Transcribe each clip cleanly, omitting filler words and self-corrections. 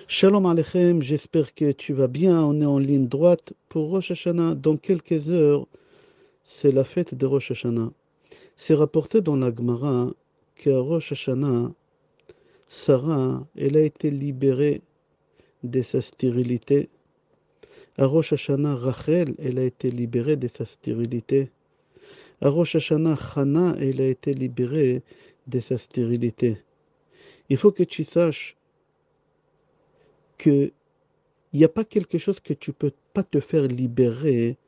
Shalom Aleichem, j'espère que tu vas bien. On est en ligne droite pour Rosh Hashanah. Dans quelques heures, c'est la fête de Rosh Hashanah. C'est rapporté dans la Gemara qu'à Rosh Hashanah, Sarah, elle a été libérée de sa stérilité. À Rosh Hashanah, Rachel, elle a été libérée de sa stérilité. À Rosh Hashanah, Chana, elle a été libérée de sa stérilité. Il faut que tu saches que il n'y a pas quelque chose que tu peux pas te faire libérer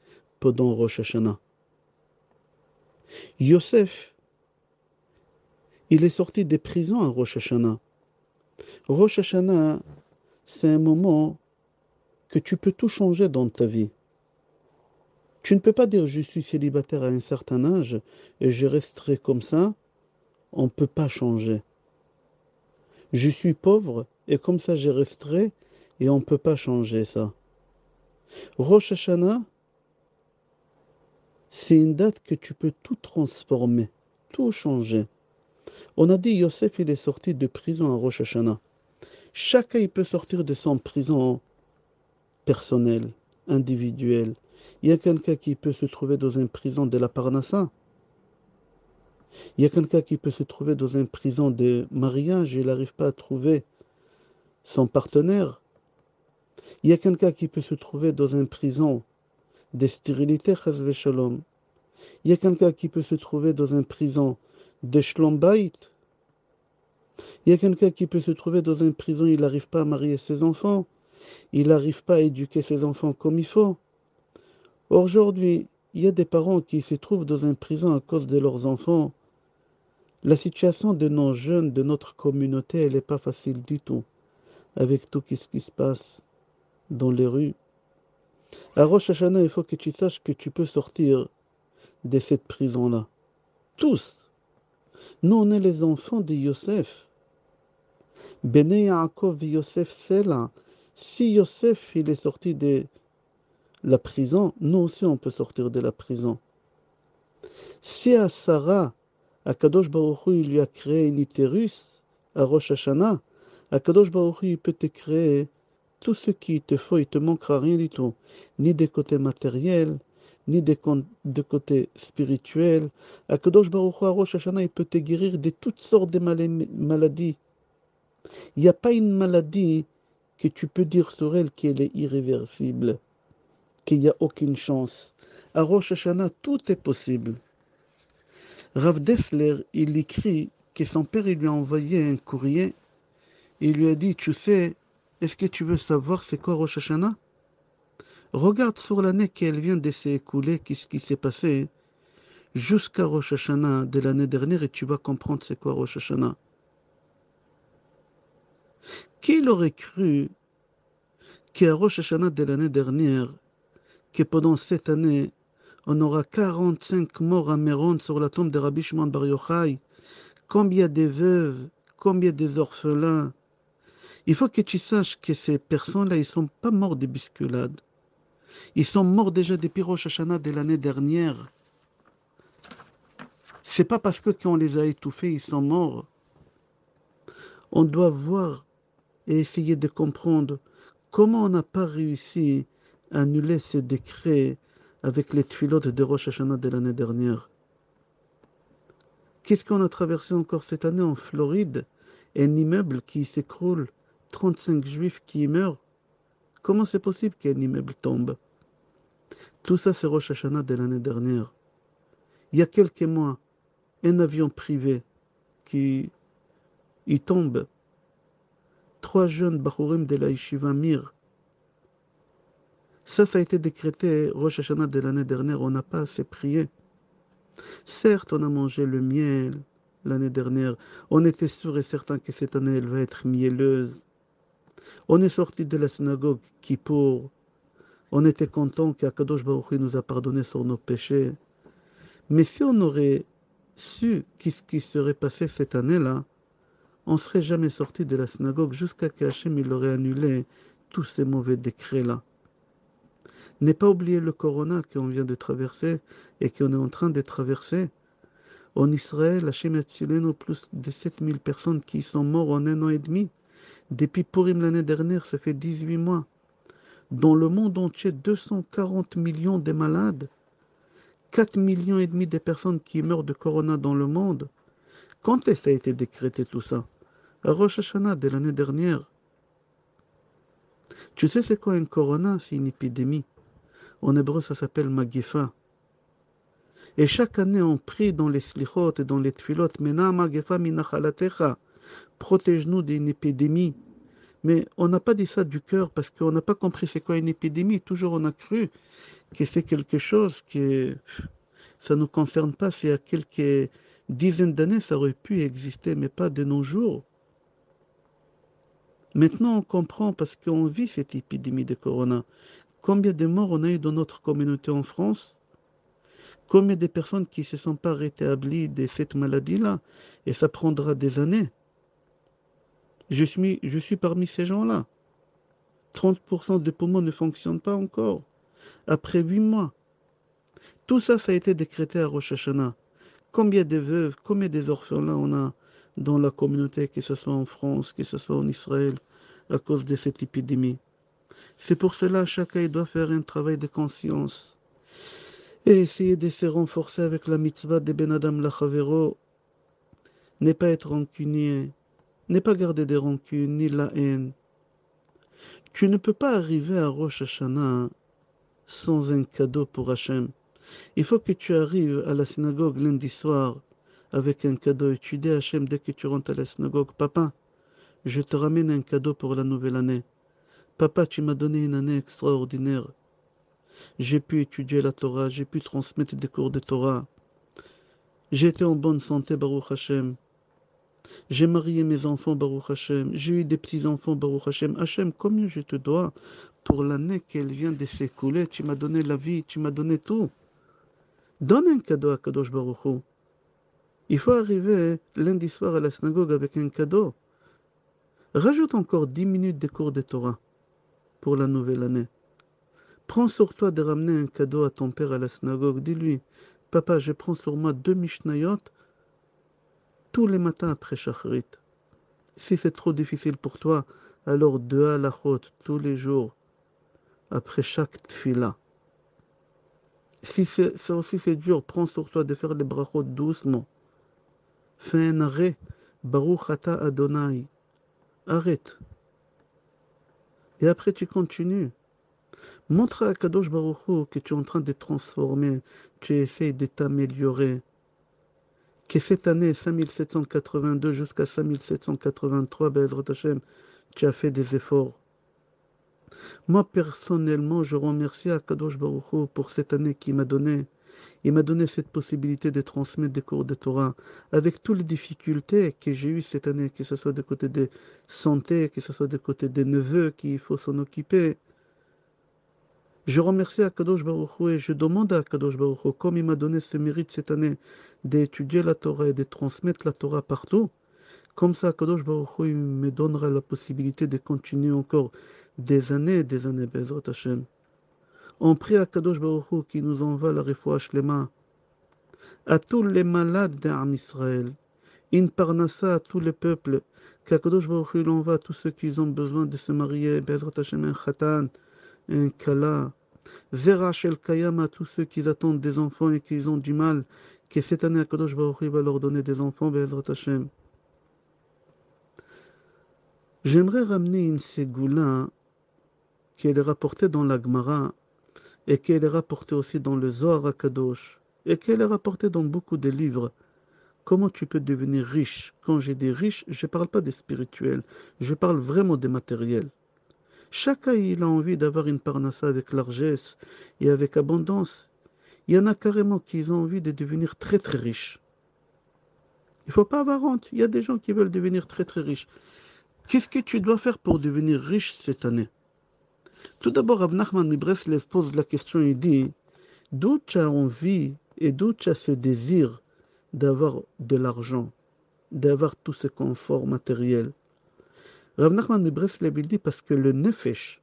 pendant Rosh Hashanah. Yosef, il est sorti des prisons à Rosh Hashanah. Rosh Hashanah, c'est un moment que tu peux tout changer dans ta vie. Tu ne peux pas dire je suis célibataire à un certain âge et je resterai comme ça. On ne peut pas changer. Je suis pauvre et comme ça je resterai et on ne peut pas changer ça. Rosh Hashanah, c'est une date que tu peux tout transformer, tout changer. On a dit Yosef, il est sorti de prison à Rosh Hashanah. Chacun, il peut sortir de son prison personnelle, individuelle. Il y a quelqu'un qui peut se trouver dans une prison de la Parnassa. Il y a quelqu'un qui peut se trouver dans une prison de mariage et il n'arrive pas à trouver son partenaire. Il y a quelqu'un qui peut se trouver dans une prison de stérilité, chas v'shalom. Il y a quelqu'un qui peut se trouver dans une prison de shlom bayit. Il y a quelqu'un qui peut se trouver dans une prison, il n'arrive pas à marier ses enfants. Il n'arrive pas à éduquer ses enfants comme il faut. Aujourd'hui, il y a des parents qui se trouvent dans une prison à cause de leurs enfants. La situation de nos jeunes, de notre communauté, elle n'est pas facile du tout, avec tout ce qui se passe dans les rues. À Rosh Hashanah, il faut que tu saches que tu peux sortir de cette prison-là. Tous. Nous, on est les enfants de Yosef. Bene Yaakov Yosef, c'est là. Si Yosef, il est sorti de la prison, nous aussi, on peut sortir de la prison. Si à Sarah, Akadosh Baruch Hu, il lui a créé un utérus à Rosh Hashanah, Akadosh Baruch Hu, il peut te créer tout ce qu'il te faut, il ne te manquera rien du tout, ni des côtés matériels, ni des côtés spirituels. Akadosh Baruch Hu, à Rosh Hashanah, il peut te guérir de toutes sortes de maladies. Il n'y a pas une maladie que tu peux dire sur elle qu'elle est irréversible, qu'il n'y a aucune chance. À Rosh Hashanah, tout est possible. Rav Dessler, il écrit que son père il lui a envoyé un courrier. Il lui a dit, tu sais, est-ce que tu veux savoir c'est quoi Rosh Hashanah? Regarde sur l'année qui vient de s'écouler, qu'est-ce qui s'est passé jusqu'à Rosh Hashanah de l'année dernière et tu vas comprendre c'est quoi Rosh Hashanah. Qui aurait cru qu'à Rosh Hashanah de l'année dernière, que pendant cette année, on aura 45 morts à Méron sur la tombe de Rabbi Shimon Bar Yochai? Combien de veuves, combien des orphelins? Il faut que tu saches que ces personnes-là, ils ne sont pas morts de bousculade. Ils sont morts déjà depuis Rosh Hashanah de l'année dernière. C'est pas parce que quand on les a étouffés, ils sont morts. On doit voir et essayer de comprendre comment on n'a pas réussi à annuler ce décret avec les tuilotes de Rosh Hashanah de l'année dernière. Qu'est-ce qu'on a traversé encore cette année en Floride? Un immeuble qui s'écroule, 35 juifs qui meurent. Comment c'est possible qu'un immeuble tombe? Tout ça, c'est Rosh Hashanah de l'année dernière. Il y a quelques mois, un avion privé qui y tombe. 3 jeunes Bachurim de la Yeshiva Mir. Ça a été décrété Rosh Hashanah de l'année dernière. On n'a pas assez prié. Certes, on a mangé le miel l'année dernière. On était sûr et certain que cette année, elle va être mielleuse. On est sorti de la synagogue Kippour. On était content qu'Akadosh Baruch Hu nous a pardonné sur nos péchés. Mais si on aurait su ce qui serait passé cette année-là, on ne serait jamais sorti de la synagogue jusqu'à qu'Hachem il aurait annulé tous ces mauvais décrets-là. Ne pas oublier le corona qu'on vient de traverser et qu'on est en train de traverser. En Israël, Hachem a tué plus de 7000 personnes qui sont mortes en un an et demi. Depuis Purim l'année dernière, ça fait 18 mois. Dans le monde entier, 240 millions de malades, 4 millions et demi de personnes qui meurent de corona dans le monde. Quand est-ce que ça a été décrété tout ça? À Rosh Hashanah de l'année dernière. Tu sais c'est quoi un corona? C'est une épidémie. En hébreu, ça s'appelle Magifa. Et chaque année, on prie dans les slichot et dans les tfilot, Mena Magifa minachalatecha, protège-nous d'une épidémie. Mais on n'a pas dit ça du cœur parce qu'on n'a pas compris c'est quoi une épidémie. Toujours on a cru que c'est quelque chose qui ça ne nous concerne pas. C'est il y a quelques dizaines d'années, ça aurait pu exister, mais pas de nos jours. Maintenant, on comprend parce qu'on vit cette épidémie de corona. Combien de morts on a eu dans notre communauté en France? Combien de personnes qui ne se sont pas rétablies de cette maladie-là? Et ça prendra des années. Je suis parmi ces gens-là. 30% des poumons ne fonctionnent pas encore. Après 8 mois. Tout ça, ça a été décrété à Rosh Hashanah. Combien de veuves, combien des orphelins on a dans la communauté, que ce soit en France, que ce soit en Israël, à cause de cette épidémie. C'est pour cela que chacun doit faire un travail de conscience et essayer de se renforcer avec la mitzvah de Ben Adam Lachavero, ne pas être rancunier, ne pas garder des rancunes ni la haine. Tu ne peux pas arriver à Rosh Hashanah sans un cadeau pour Hachem. Il faut que tu arrives à la synagogue lundi soir avec un cadeau et tu dis à Hachem dès que tu rentres à la synagogue, Papa, je te ramène un cadeau pour la nouvelle année. Papa, tu m'as donné une année extraordinaire. J'ai pu étudier la Torah, j'ai pu transmettre des cours de Torah. J'ai été en bonne santé, Baruch Hashem. J'ai marié mes enfants, Baruch Hashem. J'ai eu des petits-enfants, Baruch Hashem. Hashem, combien je te dois pour l'année qu'elle vient de s'écouler? Tu m'as donné la vie, tu m'as donné tout. Donne un cadeau à Kadosh Baruch Hu. Il faut arriver lundi soir à la synagogue avec un cadeau. Rajoute encore 10 minutes de cours de Torah pour la nouvelle année. Prends sur toi de ramener un cadeau à ton père à la synagogue. Dis-lui, Papa, je prends sur moi 2 Mishnayot tous les matins après Shacharit. Si c'est trop difficile pour toi, alors 2 halachot tous les jours après chaque tfila. Si ça aussi c'est dur, prends sur toi de faire les brachot doucement. Fais un arrêt. Baruch ata Adonai. Arrête. Et après tu continues. Montre à Kadosh Baruch Hu que tu es en train de transformer, tu essaies de t'améliorer. Que cette année 5782 jusqu'à 5783, Be'ezrat Hashem, tu as fait des efforts. Moi, personnellement, je remercie Akadosh Baruch Hu pour cette année qu'il m'a donné. Il m'a donné cette possibilité de transmettre des cours de Torah avec toutes les difficultés que j'ai eues cette année, que ce soit du côté de santé, que ce soit du côté des neveux qu'il faut s'en occuper. Je remercie Akadosh Baruch Hu et je demande à Akadosh Baruch Hu, comme il m'a donné ce mérite cette année d'étudier la Torah et de transmettre la Torah partout, comme ça Akadosh Baruch Hu me donnera la possibilité de continuer encore des années, Bezrat Hashem. On prie à Kadosh Baruch Hu qui nous envoie la refoua shlema à tous les malades d'Am Israël, une parnassa à tous les peuples, qu'Akadosh Baruch Hu l'envoie à tous ceux qui ont besoin de se marier, Bezrat Hashem, un khatan, un kala, Zera Shel Kayam à tous ceux qui attendent des enfants et qui ont du mal, que cette année Akadosh Baruch Hu va leur donner des enfants, Bezrat Hashem. J'aimerais ramener une ségoula qui est rapportée dans la Gemara et qui est rapportée aussi dans le Zohar HaKadosh et qui est rapportée dans beaucoup de livres. Comment tu peux devenir riche? Quand j'ai dit riche, je ne parle pas des spirituels, je parle vraiment des matériels. Chacun il a envie d'avoir une parnassa avec largesse et avec abondance. Il y en a carrément qui ont envie de devenir très très riches. Il ne faut pas avoir honte. Il y a des gens qui veulent devenir très très riches. Qu'est-ce que tu dois faire pour devenir riche cette année? Tout d'abord, Rav Nachman Mibreslev pose la question, il dit, d'où tu as envie et d'où tu as ce désir d'avoir de l'argent, d'avoir tout ce confort matériel? Rav Nachman Mibreslev, il dit, parce que le nefesh,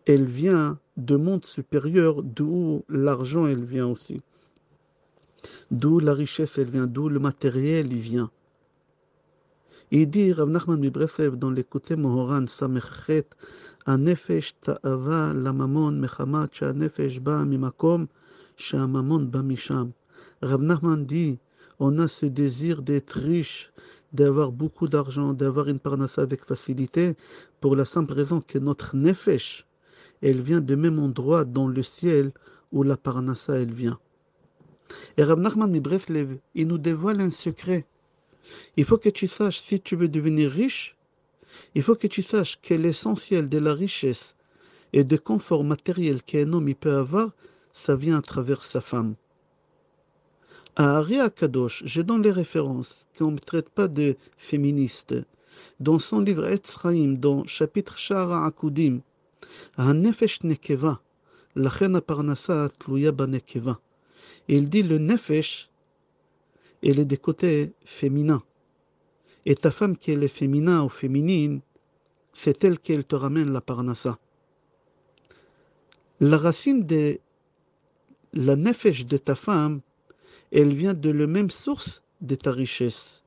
elle vient de monde supérieur, d'où l'argent, elle vient aussi. D'où la richesse, elle vient, d'où le matériel, il vient. Il dit, Rav Nachman Mibreslev, dans l'écouté Mohoran Samechet, Anefesh ta'ava la mamon mechamat she'anefesh ba mimakom she'amamon ba misham. Rav Nachman dit, on a ce désir d'être riche, d'avoir beaucoup d'argent, d'avoir une parnassa avec facilité, pour la simple raison que notre nefesh, elle vient du même endroit dans le ciel où la parnassa, elle vient. Et Rav Nachman Mibreslev, il nous dévoile un secret. Il faut que tu saches, si tu veux devenir riche, il faut que tu saches que l'essentiel de la richesse et de confort matériel qu'un homme il peut avoir, ça vient à travers sa femme. À Ari Akadosh, je donne les références, qu'on ne traite pas de féministe. Dans son livre Etz Chaim, dans chapitre Shara Akudim, Hanefesh Nekeva, Lachen Parnassa Tluya Banekeva. Il dit le Nefesh, elle est des côtés féminins. Et ta femme qui est féminin ou féminine, c'est elle qui te ramène la parnassa. La racine de la nefesh de ta femme, elle vient de la même source de ta richesse.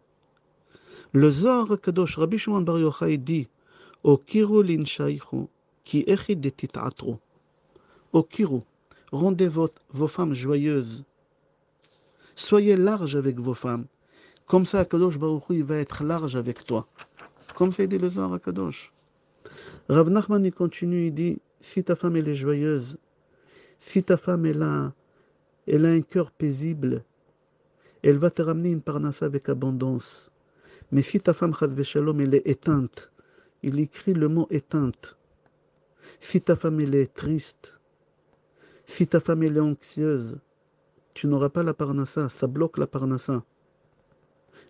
Le Zohar Kadosh Rabbi Shimon Bar Yochai dit Okiru linshaychu ki echi de tit'atru. Okiru, rendez vos femmes joyeuses. Soyez large avec vos femmes. Comme ça, Kadosh Baruch Hu, il va être large avec toi. Comme ça dit le Zohar Kadosh. Rav Nachman il continue, il dit si ta femme elle est joyeuse, si ta femme elle a un cœur paisible, elle va te ramener une parnassa avec abondance. Mais si ta femme, chas v'shalom, elle est éteinte, il écrit le mot éteinte. Si ta femme, elle est triste, si ta femme, elle est anxieuse, tu n'auras pas la parnassa, ça bloque la parnassa.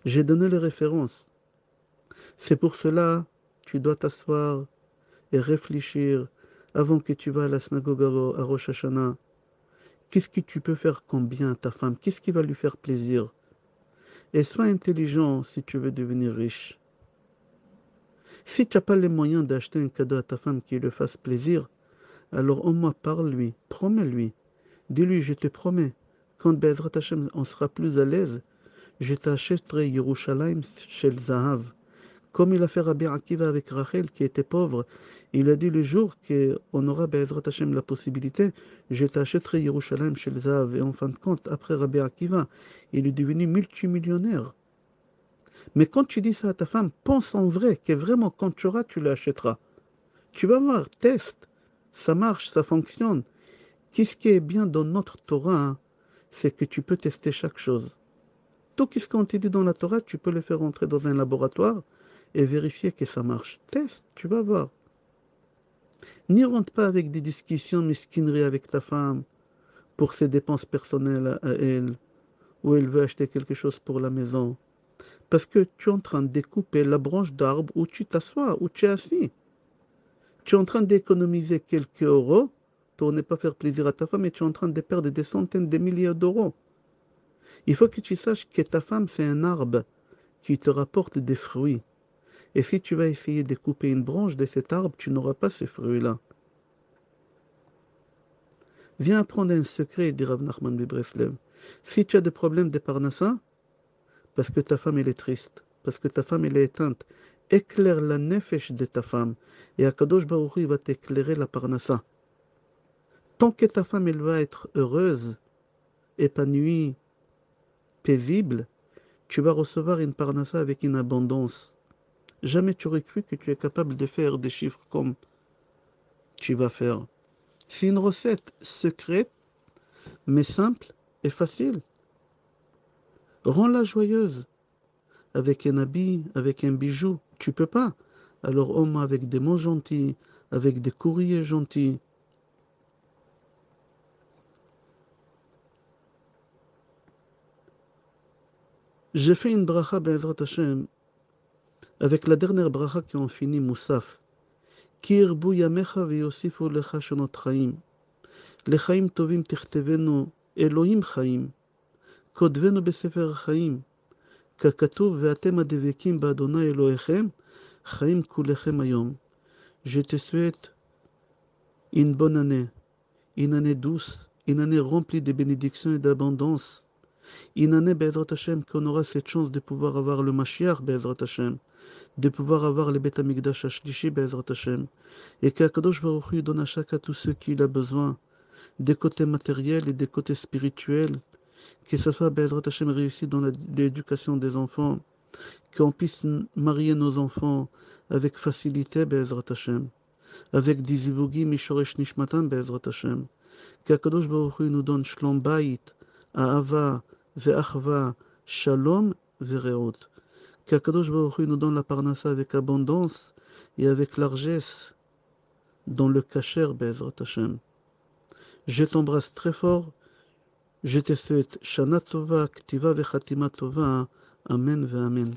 J'ai donné les références. C'est pour cela, tu dois t'asseoir et réfléchir avant que tu vas à la synagogue à Rosh Hashanah. Qu'est-ce que tu peux faire comme bien à ta femme? Qu'est-ce qui va lui faire plaisir? Et sois intelligent si tu veux devenir riche. Si tu n'as pas les moyens d'acheter un cadeau à ta femme qui lui fasse plaisir, alors au moins parle-lui, promets-lui. Dis-lui, je te promets, quand Bezrat Hashem on sera plus à l'aise, je t'achèterai Yerushalayim Shel Zahav. Comme il a fait Rabbi Akiva avec Rachel qui était pauvre, il a dit le jour qu'on aura Bezrat Hashem la possibilité, je t'achèterai Yerushalayim Shel Zahav. Et en fin de compte, après Rabbi Akiva, il est devenu multimillionnaire. Mais quand tu dis ça à ta femme, pense en vrai que vraiment quand tu auras, tu l'achèteras. Tu vas voir, teste, ça marche, ça fonctionne. Qu'est-ce qui est bien dans notre Torah, hein, c'est que tu peux tester chaque chose. Tout ce qu'on te dit dans la Torah, tu peux le faire entrer dans un laboratoire et vérifier que ça marche. Teste, tu vas voir. N'y rentre pas avec des discussions mesquineries avec ta femme pour ses dépenses personnelles à elle, ou elle veut acheter quelque chose pour la maison. Parce que tu es en train de découper la branche d'arbre où tu t'assois, où tu es assis. Tu es en train d'économiser quelques euros pour ne pas faire plaisir à ta femme et tu es en train de perdre des centaines de milliers d'euros. Il faut que tu saches que ta femme, c'est un arbre qui te rapporte des fruits. Et si tu vas essayer de couper une branche de cet arbre, tu n'auras pas ces fruits-là. Viens apprendre un secret, dit Rav Nachman de Breslev. Si tu as des problèmes de parnassa, parce que ta femme elle est triste, parce que ta femme elle est éteinte, éclaire la nefesh de ta femme, et Akadosh Baruch Hu, il va t'éclairer la parnassa. Tant que ta femme elle va être heureuse, épanouie, paisible, tu vas recevoir une parnassa avec une abondance. Jamais tu aurais cru que tu es capable de faire des chiffres comme tu vas faire. C'est une recette secrète, mais simple et facile. Rends-la joyeuse. Avec un habit, avec un bijou, tu peux pas. Alors au moins avec des mots gentils, avec des courriers gentils. J'ai fait une bracha Be'ezrat Hashem avec la dernière bracha qui ont fini Moussaf. Ki yirbu yamecha v'yosifu lecha shonot chaim. לחיים טובים תכתבנו, אלוהים חיים, כותבנו בספר החיים, ככתוב, ואתם הדבקים באדוני אלוהיכם, חיים כולכם היום. Je te souhaite une bonne année, une année douce, une année remplie de bénédictions et d'abondance, une année, Be'ezrat Hashem, qu'on aura cette chance de pouvoir avoir le Mashiach, Be'ezrat Hashem. de pouvoir avoir le Beth Amikdash Ashlishi, Be'ezrat Hashem, et qu'Akadosh Baruch Hu donne à chacun tous ceux qu'il a besoin, des côtés matériels et des côtés spirituels, que ce soit Be'ezrat Hashem réussi dans l'éducation des enfants, qu'on puisse marier nos enfants avec facilité, Be'ezrat Hashem, avec des zivugi mishoresh nishmatan, Be'ezrat Hashem, qu'Akadosh Baruch Hu nous donne shlom bayit, ahava, ve'achva, shalom, ve'reot. Qu'Akadosh Baruch Hu nous donne la parnassa avec abondance et avec largesse dans le kasher, Be'ezrat Hashem. Je t'embrasse très fort. Je te souhaite Shana Tova, Ktiva Vechatima Tova. Amen ve Amen.